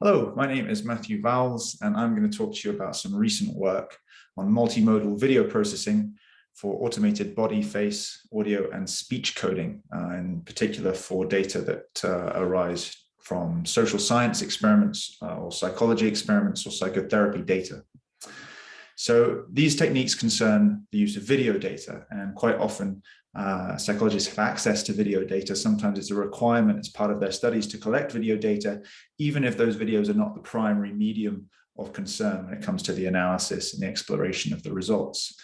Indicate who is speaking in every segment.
Speaker 1: Hello, my name is Matthew Vowles, and I'm going to talk to you about some recent work on multimodal video processing for automated body, face, audio, and speech coding, in particular for data that arise from social science experiments or psychology experiments or psychotherapy data. So these techniques concern the use of video data, and quite often psychologists have access to video data. Sometimes it's a requirement as part of their studies to collect video data, even if those videos are not the primary medium of concern when it comes to the analysis and the exploration of the results.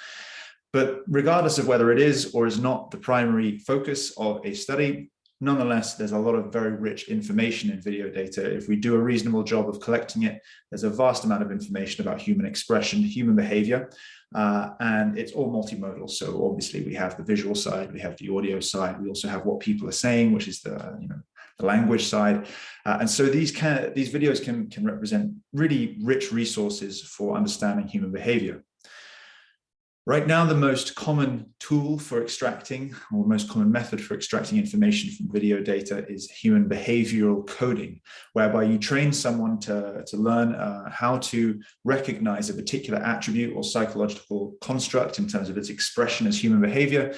Speaker 1: But regardless of whether it is or is not the primary focus of a study, nonetheless, there's a lot of very rich information in video data. If we do a reasonable job of collecting it, there's a vast amount of information about human expression, human behavior, and it's all multimodal. So obviously we have the visual side, we have the audio side, we also have what people are saying, which is the language side. And so these videos can represent really rich resources for understanding human behavior. Right now, the most common tool for extracting, or most common method for extracting information from video data is human behavioral coding, whereby you train someone to learn how to recognize a particular attribute or psychological construct in terms of its expression as human behavior.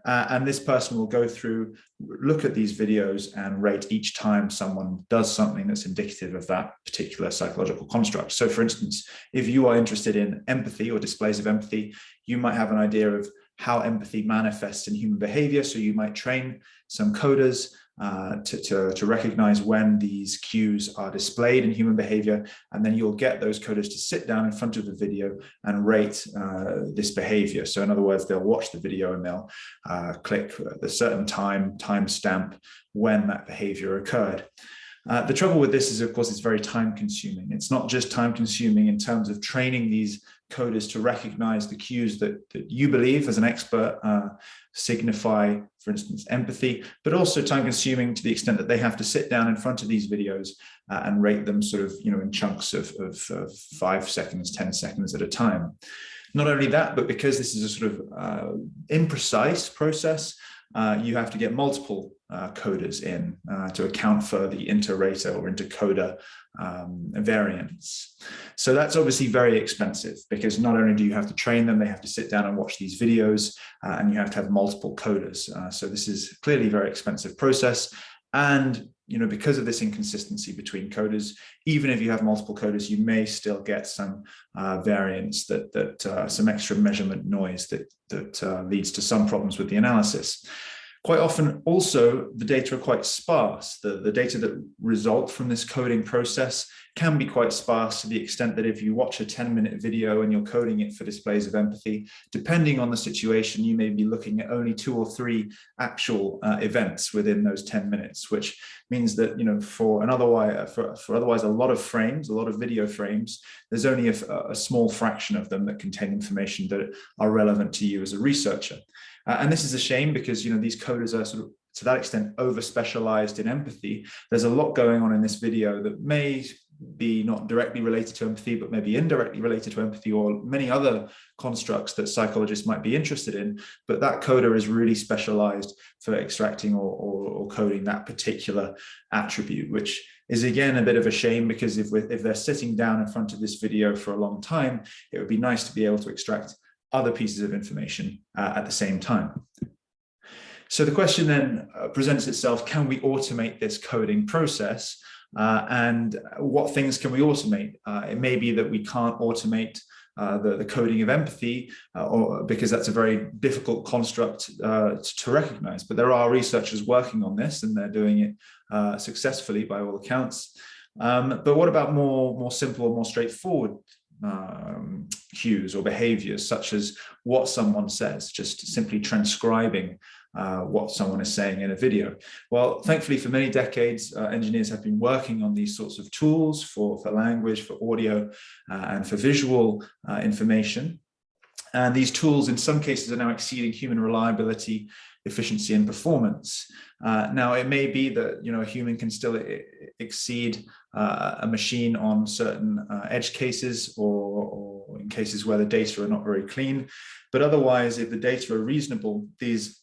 Speaker 1: And this person will go through, look at these videos and rate each time someone does something that's indicative of that particular psychological construct. So for instance, if you are interested in empathy or displays of empathy, you might have an idea of how empathy manifests in human behavior. So you might train some coders to recognize when these cues are displayed in human behavior, and then you'll get those coders to sit down in front of the video and rate this behavior. So in other words, they'll watch the video and they'll click a certain timestamp when that behavior occurred. The trouble with this is, of course, it's very time consuming. It's not just time consuming in terms of training these coders to recognize the cues that you believe as an expert signify, for instance, empathy, but also time consuming to the extent that they have to sit down in front of these videos and rate them sort of, in chunks of 5 seconds, 10 seconds at a time. Not only that, but because this is a sort of imprecise process, you have to get multiple coders in to account for the inter-rater or intercoder variance. So that's obviously very expensive, because not only do you have to train them, they have to sit down and watch these videos, and you have to have multiple coders. So this is clearly a very expensive process. And because of this inconsistency between coders, even if you have multiple coders, you may still get some variance, some extra measurement noise that leads to some problems with the analysis. Quite often also the data are quite sparse. The data that result from this coding process can be quite sparse, to the extent that if you watch a 10-minute video and you're coding it for displays of empathy, depending on the situation, you may be looking at only 2 or 3 actual events within those 10 minutes, which means that for otherwise a lot of frames, a lot of video frames, there's only a small fraction of them that contain information that are relevant to you as a researcher. And this is a shame, because these coders are sort of, to that extent, over specialized in empathy. There's a lot going on in this video that may be not directly related to empathy, but maybe indirectly related to empathy, or many other constructs that psychologists might be interested in. But that coder is really specialized for extracting or coding that particular attribute, which is again a bit of a shame, because if they're sitting down in front of this video for a long time, it would be nice to be able to extract other pieces of information at the same time. So the question then presents itself: can we automate this coding process? And what things can we automate? It may be that we can't automate the coding of empathy, or because that's a very difficult construct to recognize. But there are researchers working on this, and they're doing it successfully by all accounts. But what about more simple or more straightforward cues or behaviors, such as what someone says, just simply transcribing what someone is saying in a video? Well, thankfully, for many decades, engineers have been working on these sorts of tools for language, for audio, and for visual information. And these tools, in some cases, are now exceeding human reliability, efficiency, and performance. Now, it may be that a human can still exceed a machine on certain edge cases, or in cases where the data are not very clean. But otherwise, if the data are reasonable, these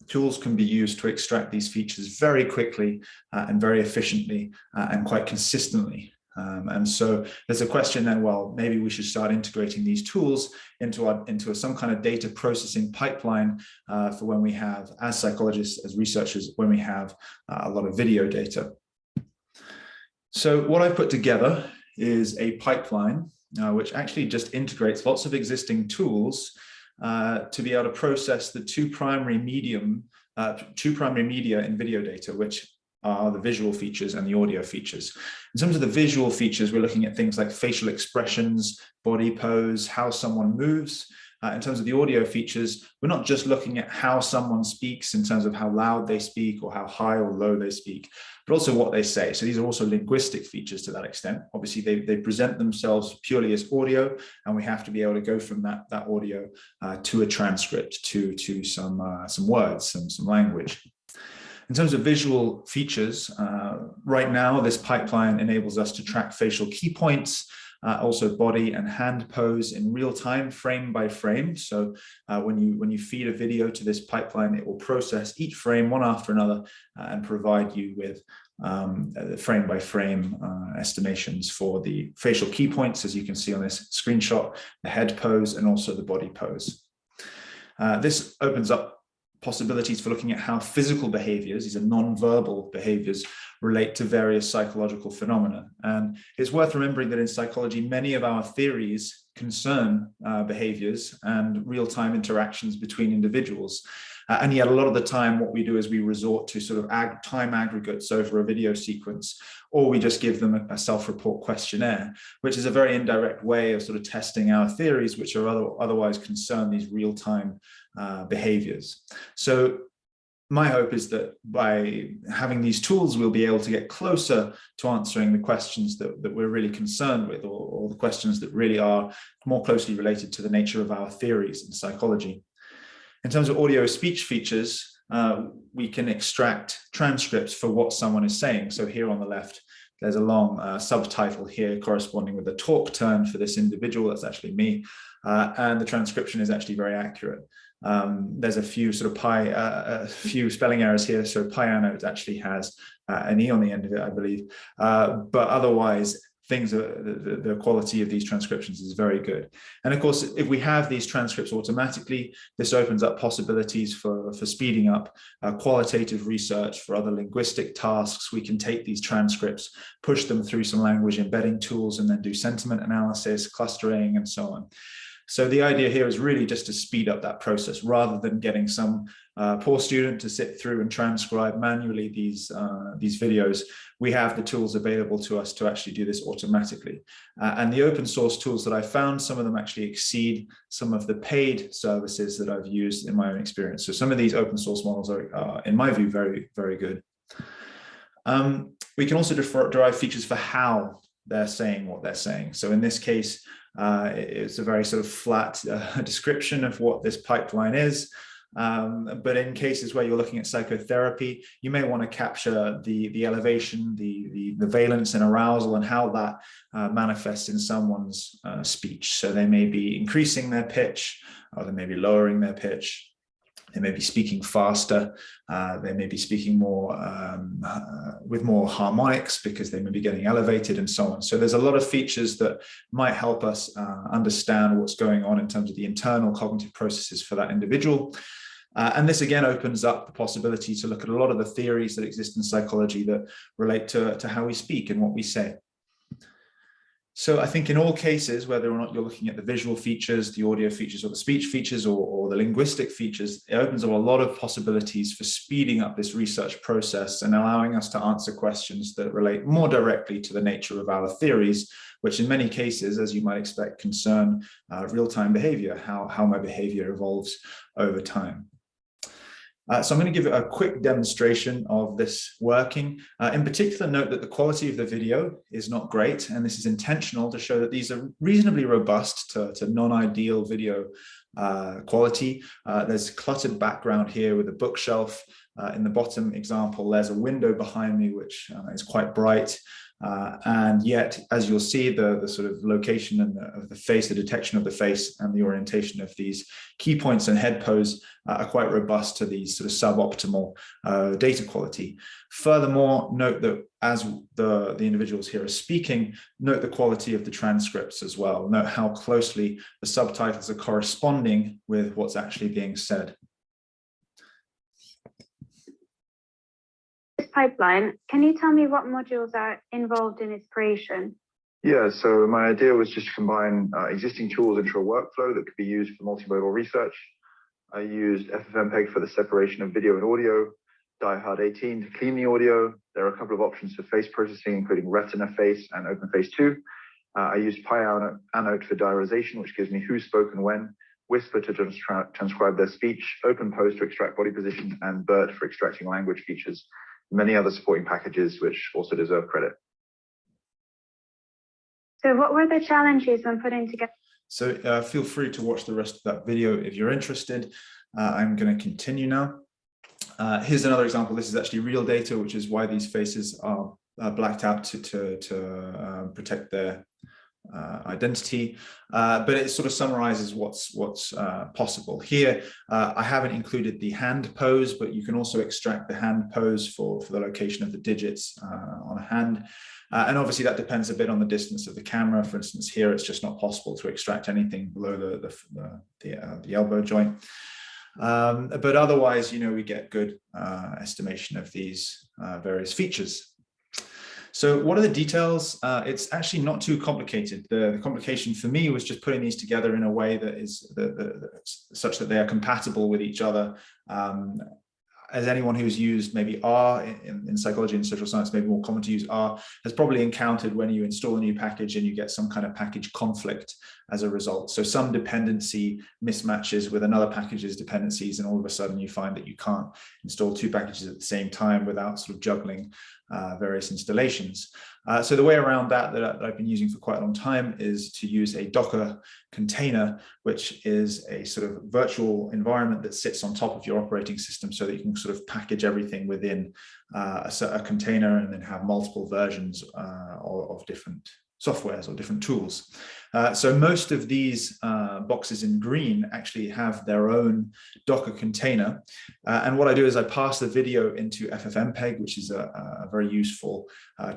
Speaker 1: tools can be used to extract these features very quickly and very efficiently and quite consistently. And so there's a question then, well, maybe we should start integrating these tools into some kind of data processing pipeline for when we have, as psychologists, as researchers, when we have a lot of video data. So what I've put together is a pipeline which actually just integrates lots of existing tools to be able to process the two primary media in video data, which are the visual features and the audio features. In terms of the visual features, we're looking at things like facial expressions, body pose, how someone moves. In terms of the audio features, we're not just looking at how someone speaks in terms of how loud they speak or how high or low they speak, but also what they say. So these are also linguistic features to that extent. Obviously, they present themselves purely as audio, and we have to be able to go from that audio to a transcript, to some words, some language. In terms of visual features, right now, this pipeline enables us to track facial key points, also body and hand pose in real time, frame by frame. So when you feed a video to this pipeline, it will process each frame one after another and provide you with frame by frame estimations for the facial key points, as you can see on this screenshot, the head pose, and also the body pose. This opens up possibilities for looking at how physical behaviors, these are non-verbal behaviors, relate to various psychological phenomena. And it's worth remembering that in psychology, many of our theories concern behaviors and real-time interactions between individuals. And yet a lot of the time, what we do is we resort to sort of time aggregates over a video sequence, or we just give them a self-report questionnaire, which is a very indirect way of sort of testing our theories, which are otherwise concern these real-time behaviors. So my hope is that by having these tools, we'll be able to get closer to answering the questions that we're really concerned with, or the questions that really are more closely related to the nature of our theories in psychology. In terms of audio speech features, we can extract transcripts for what someone is saying. So here on the left, there's a long subtitle here corresponding with a talk turn for this individual. That's actually me. And the transcription is actually very accurate. There's a few sort of a few spelling errors here. So piano actually has an E on the end of it, I believe. But otherwise, the quality of these transcriptions is very good. And of course, if we have these transcripts automatically, this opens up possibilities for speeding up qualitative research for other linguistic tasks. We can take these transcripts, push them through some language embedding tools, and then do sentiment analysis, clustering, and so on. So the idea here is really just to speed up that process rather than getting some poor student to sit through and transcribe manually these videos. We have the tools available to us to actually do this automatically. And the open source tools that I found, some of them actually exceed some of the paid services that I've used in my own experience. So some of these open source models are in my view, very, very good. We can also derive features for how they're saying what they're saying. So in this case, it's a very sort of flat description of what this pipeline is. But in cases where you're looking at psychotherapy, you may want to capture the elevation, the valence and arousal, and how that manifests in someone's speech. So they may be increasing their pitch, or they may be lowering their pitch. They may be speaking faster. They may be speaking more with more harmonics because they may be getting elevated and so on. So there's a lot of features that might help us understand what's going on in terms of the internal cognitive processes for that individual. And this again opens up the possibility to look at a lot of the theories that exist in psychology that relate to how we speak and what we say. So I think in all cases, whether or not you're looking at the visual features, the audio features, or the speech features, or the linguistic features, it opens up a lot of possibilities for speeding up this research process and allowing us to answer questions that relate more directly to the nature of our theories, which in many cases, as you might expect, concern real-time behavior, how my behavior evolves over time. So I'm going to give a quick demonstration of this working. In particular, note that the quality of the video is not great, and this is intentional to show that these are reasonably robust to non-ideal video quality. There's cluttered background here with a bookshelf. In the bottom example, there's a window behind me, which is quite bright. And yet, as you'll see, the sort of location of the face, the detection of the face, and the orientation of these key points and head pose are quite robust to these sort of suboptimal data quality. Furthermore, note that as the individuals here are speaking, note the quality of the transcripts as well. Note how closely the subtitles are corresponding with what's actually being said.
Speaker 2: Pipeline, can you tell me what modules are involved in its creation?
Speaker 3: Yeah, so my idea was just to combine existing tools into a workflow that could be used for multimodal research. I used FFmpeg for the separation of video and audio, Die-Hard 18 to clean the audio. There are a couple of options for face processing, including Retina Face and OpenFace 2. I used PyAnote for diarization, which gives me who spoke and when, Whisper to transcribe their speech, OpenPose to extract body position, and BERT for extracting language features. Many other supporting packages which also deserve credit.
Speaker 2: So what were the challenges when putting together?
Speaker 1: So feel free to watch the rest of that video if you're interested. I'm going to continue now. Here's another example. This is actually real data, which is why these faces are blacked out to protect their identity, but it sort of summarizes what's possible. Here, I haven't included the hand pose, but you can also extract the hand pose for the location of the digits on a hand. And obviously that depends a bit on the distance of the camera. For instance, here it's just not possible to extract anything below the elbow joint. But otherwise, we get good estimation of these various features. So what are the details? It's actually not too complicated. The complication for me was just putting these together in a way that is such that they are compatible with each other. As anyone who's used maybe R in psychology and social science, maybe more common to use R, has probably encountered when you install a new package and you get some kind of package conflict as a result. So some dependency mismatches with another package's dependencies, and all of a sudden you find that you can't install two packages at the same time without sort of juggling various installations. So the way around that I've been using for quite a long time is to use a Docker container, which is a sort of virtual environment that sits on top of your operating system so that you can sort of package everything within a container and then have multiple versions of different softwares or different tools. So most of these boxes in green actually have their own Docker container. And what I do is I pass the video into FFmpeg, which is a very useful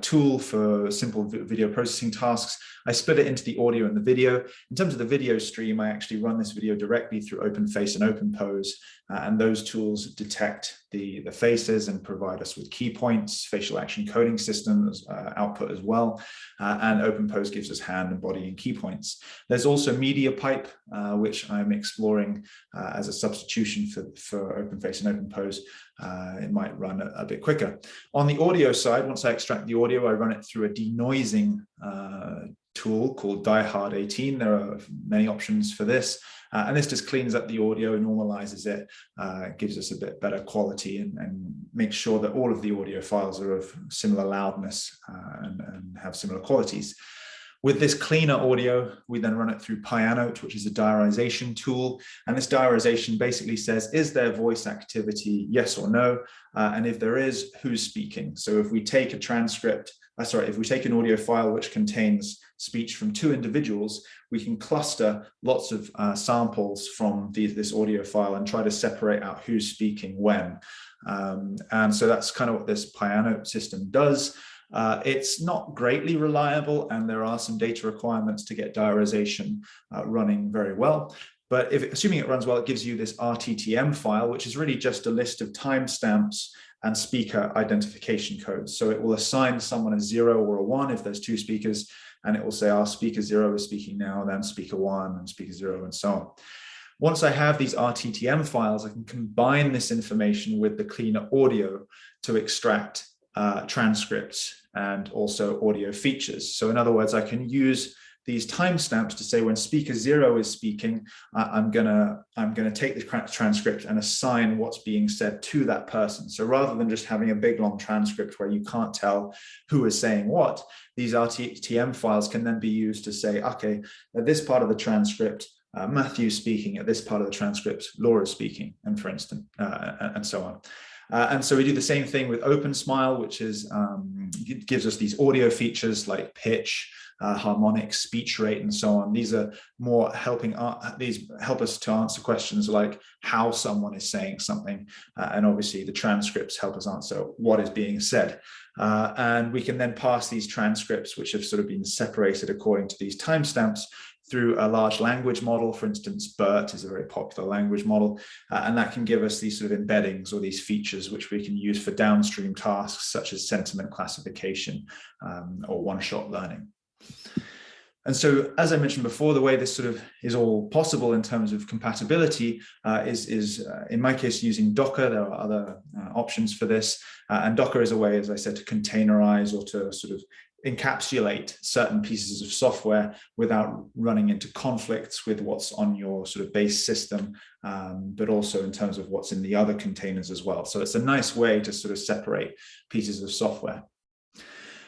Speaker 1: tool for simple video processing tasks. I split it into the audio and the video. In terms of the video stream, I actually run this video directly through OpenFace and OpenPose, and those tools detect the faces and provide us with key points, facial action coding systems output as well, and OpenPose gives us hand and body and key points. There's also MediaPipe, which I'm exploring as a substitution for OpenFace and OpenPose. It might run a bit quicker. On the audio side, once I extract the audio, I run it through a denoising tool called Die-Hard 18. There are many options for this. And this just cleans up the audio, normalizes it, gives us a bit better quality, and makes sure that all of the audio files are of similar loudness and have similar qualities. With this cleaner audio, we then run it through PyAnote, which is a diarization tool. And this diarization basically says, is there voice activity, yes or no? And if there is, who's speaking? So if we take a transcript, if we take an audio file which contains speech from two individuals, we can cluster lots of samples from this audio file and try to separate out who's speaking when. And so that's kind of what this PyAnote system does. It's not greatly reliable, and there are some data requirements to get diarization running very well. But assuming it runs well, it gives you this RTTM file, which is really just a list of timestamps and speaker identification codes. So it will assign someone a 0 or a 1 if there's two speakers, and it will say, speaker 0 is speaking now, then speaker 1 and speaker 0, and so on. Once I have these RTTM files, I can combine this information with the cleaner audio to extract transcripts and also audio features. So in other words, I can use these timestamps to say when speaker 0 is speaking, I'm gonna take the transcript and assign what's being said to that person. So rather than just having a big long transcript where you can't tell who is saying what, these RTTM files can then be used to say, okay, at this part of the transcript, Matthew's speaking, at this part of the transcript, Laura's speaking, and for instance, and so on. And so we do the same thing with OpenSmile, which is it gives us these audio features like pitch, harmonic, speech rate, and so on. These are more these help us to answer questions like how someone is saying something, and obviously the transcripts help us answer what is being said. And we can then pass these transcripts, which have sort of been separated according to these timestamps, through a large language model. For instance, BERT is a very popular language model, and that can give us these sort of embeddings or these features which we can use for downstream tasks such as sentiment classification or one-shot learning. And so, as I mentioned before, the way this sort of is all possible in terms of compatibility is in my case, using Docker. There are other options for this. And Docker is a way, as I said, to containerize or to sort of encapsulate certain pieces of software without running into conflicts with what's on your sort of base system, but also in terms of what's in the other containers as well. So it's a nice way to sort of separate pieces of software.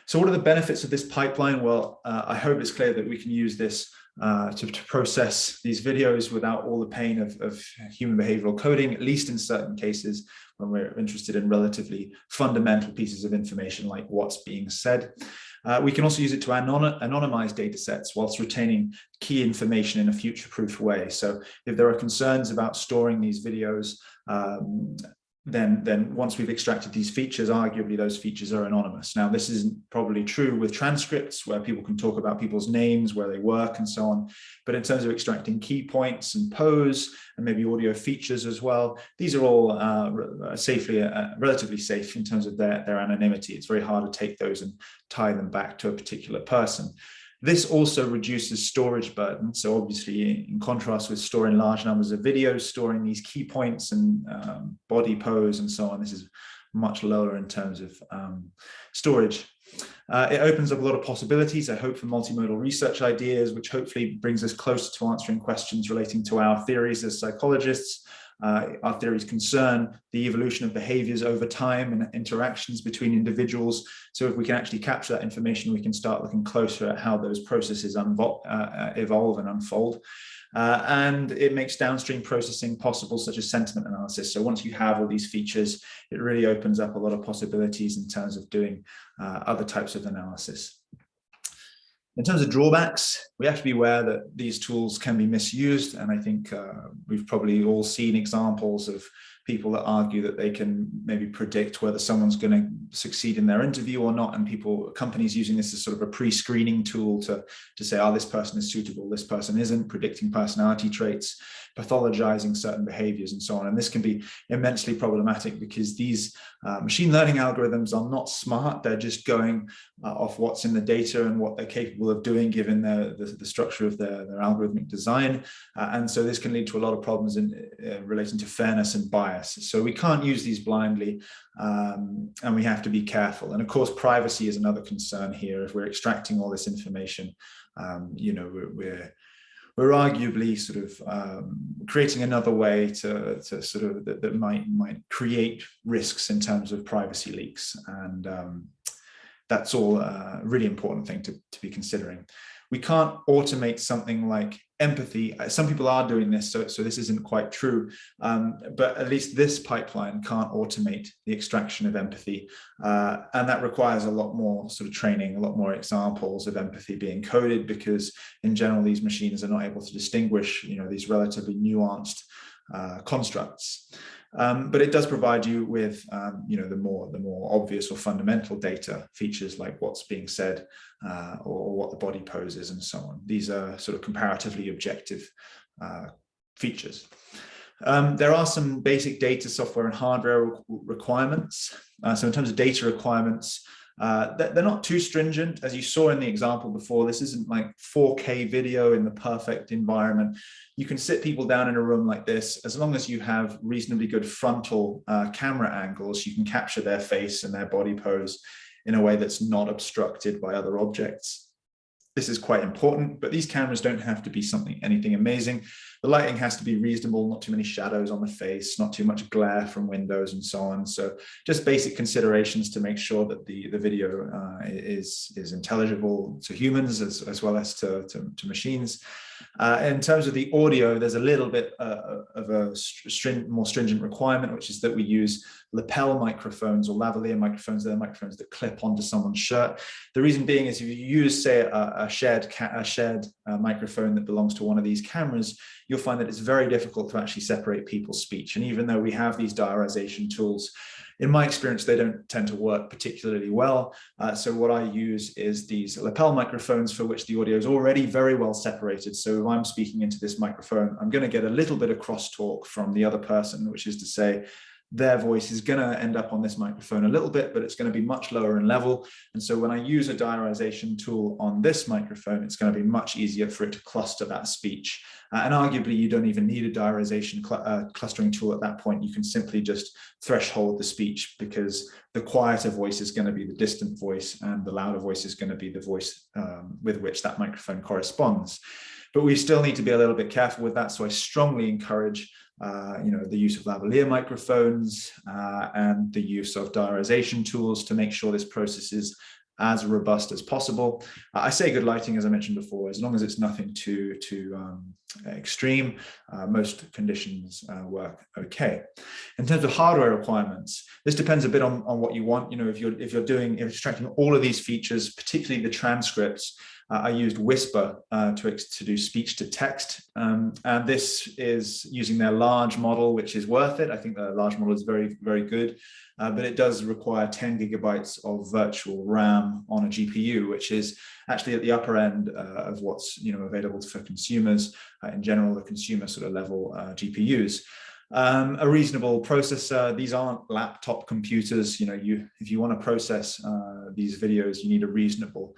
Speaker 1: So what are the benefits of this pipeline? Well, I hope it's clear that we can use this to process these videos without all the pain of human behavioral coding, at least in certain cases when we're interested in relatively fundamental pieces of information like what's being said. We can also use it to anonymize data sets whilst retaining key information in a future-proof way. So if there are concerns about storing these videos, then once we've extracted these features, arguably those features are anonymous. Now, this isn't probably true with transcripts where people can talk about people's names, where they work, and so on. But in terms of extracting key points and pose, and maybe audio features as well, these are all relatively safe in terms of their anonymity. It's very hard to take those and tie them back to a particular person. This also reduces storage burden. So obviously, in contrast with storing large numbers of videos, storing these key points and body pose and so on, this is much lower in terms of storage. It opens up a lot of possibilities, I hope, for multimodal research ideas, which hopefully brings us closer to answering questions relating to our theories as psychologists. Our theories concern the evolution of behaviors over time and interactions between individuals. So if we can actually capture that information, we can start looking closer at how those processes evolve and unfold. And it makes downstream processing possible, such as sentiment analysis. So once you have all these features, it really opens up a lot of possibilities in terms of doing other types of analysis. In terms of drawbacks, we have to be aware that these tools can be misused. And I think we've probably all seen examples of people that argue that they can maybe predict whether someone's going to succeed in their interview or not. And companies using this as sort of a pre-screening tool to say, oh, this person is suitable, this person isn't, predicting personality traits, pathologizing certain behaviors and so on. And this can be immensely problematic because these machine learning algorithms are not smart. They're just going off what's in the data and what they're capable of doing given the structure of their algorithmic design. And so this can lead to a lot of problems relating to fairness and bias. So we can't use these blindly, and we have to be careful. And of course, privacy is another concern here. If we're extracting all this information, we're arguably sort of creating another way to sort of that might create risks in terms of privacy leaks. And that's all a really important thing to be considering. We can't automate something like empathy. Some people are doing this, so this isn't quite true. But at least this pipeline can't automate the extraction of empathy. And that requires a lot more sort of training, a lot more examples of empathy being coded, because in general, these machines are not able to distinguish, these relatively nuanced constructs. But it does provide you with, the more obvious or fundamental data features like what's being said or what the body pose is and so on. These are sort of comparatively objective features. There are some basic data software and hardware requirements. So in terms of data requirements, they're not too stringent. As you saw in the example before, this isn't like 4K video in the perfect environment. You can sit people down in a room like this. As long as you have reasonably good frontal camera angles, you can capture their face and their body pose in a way that's not obstructed by other objects. This is quite important, but these cameras don't have to be anything amazing. The lighting has to be reasonable, not too many shadows on the face, not too much glare from windows and so on. So just basic considerations to make sure that the video is intelligible to humans as well as to machines. In terms of the audio, there's a little bit of a more stringent requirement, which is that we use lapel microphones or lavalier microphones. They're microphones that clip onto someone's shirt. The reason being is if you use, say, a shared microphone that belongs to one of these cameras, you'll find that it's very difficult to actually separate people's speech. And even though we have these diarization tools, in my experience, they don't tend to work particularly well. So what I use is these lapel microphones for which the audio is already very well separated. So if I'm speaking into this microphone, I'm going to get a little bit of crosstalk from the other person, which is to say, their voice is going to end up on this microphone a little bit, but it's going to be much lower in level. And so when I use a diarization tool on this microphone, it's going to be much easier for it to cluster that speech. And arguably, you don't even need a diarization clustering tool at that point. You can simply just threshold the speech, because the quieter voice is going to be the distant voice, and the louder voice is going to be the voice with which that microphone corresponds. But we still need to be a little bit careful with that. So I strongly encourage the use of lavalier microphones and the use of diarization tools to make sure this process is as robust as possible. I say good lighting, as I mentioned before, as long as it's nothing too extreme, most conditions work okay. In terms of hardware requirements, this depends a bit on what you want. If you're extracting all of these features, particularly the transcripts, I used Whisper to do speech to text, and this is using their large model, which is worth it. I think the large model is very, very good, but it does require 10 gigabytes of virtual RAM on a GPU, which is actually at the upper end of what's available for consumers in general, the consumer sort of level GPUs. A reasonable processor. These aren't laptop computers. If you want to process these videos, you need a reasonable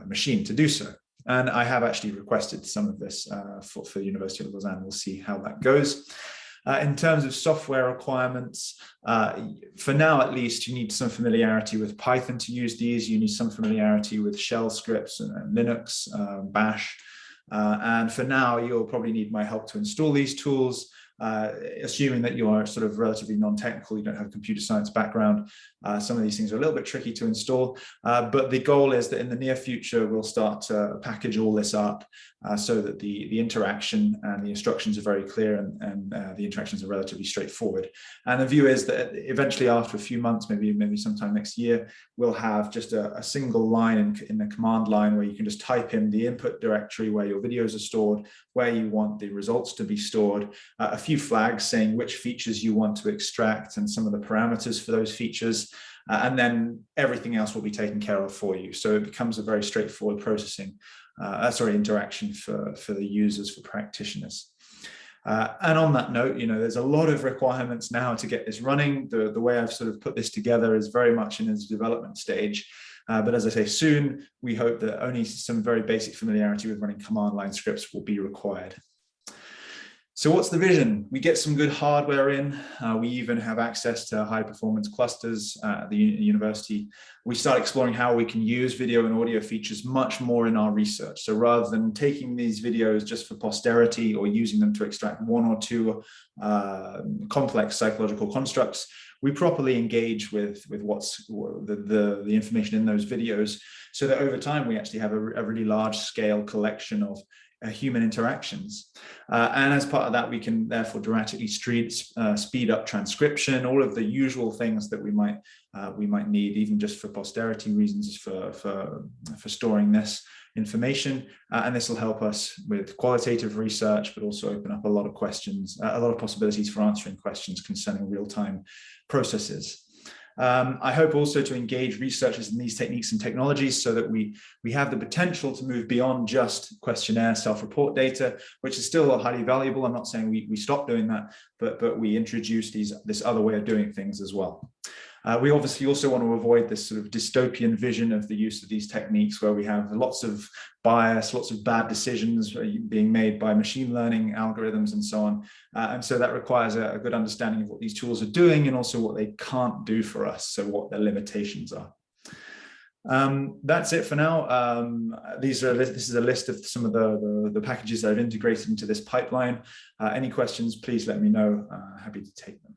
Speaker 1: machine to do so. And I have actually requested some of this for the University of Lausanne. We'll see how that goes. In terms of software requirements, for now at least, you need some familiarity with Python to use these. You need some familiarity with shell scripts and Linux, Bash. And for now, you'll probably need my help to install these tools. Assuming that you are sort of relatively non-technical, you don't have a computer science background, some of these things are a little bit tricky to install, but the goal is that in the near future, we'll start to package all this up so that the interaction and the instructions are very clear, and the interactions are relatively straightforward. And the view is that eventually, after a few months, maybe sometime next year, we'll have just a single line in the command line where you can just type in the input directory where your videos are stored, where you want the results to be stored, a few flags saying which features you want to extract and some of the parameters for those features, and then everything else will be taken care of for you. So it becomes a very straightforward interaction for the users, for practitioners. And on that note, there's a lot of requirements now to get this running. The way I've sort of put this together is very much in its development stage. But as I say, soon, we hope that only some very basic familiarity with running command line scripts will be required. So what's the vision? We get some good hardware in. We even have access to high performance clusters at the university. We start exploring how we can use video and audio features much more in our research. So rather than taking these videos just for posterity or using them to extract one or two complex psychological constructs, we properly engage with what's the information in those videos, so that over time we actually have a really large scale collection of human interactions. And as part of that, we can therefore dramatically speed up transcription, all of the usual things that we might need, even just for posterity reasons, for storing this information. And this will help us with qualitative research, but also open up a lot of questions, a lot of possibilities for answering questions concerning real-time processes. I hope also to engage researchers in these techniques and technologies so that we have the potential to move beyond just questionnaire self-report data, which is still highly valuable. I'm not saying we stop doing that, but we introduce this other way of doing things as well. We obviously also want to avoid this sort of dystopian vision of the use of these techniques, where we have lots of bias, lots of bad decisions being made by machine learning algorithms and so on. And so that requires a good understanding of what these tools are doing and also what they can't do for us, so what their limitations are. That's it for now. This is a list of some of the packages that I've integrated into this pipeline. Any questions, please let me know. Happy to take them.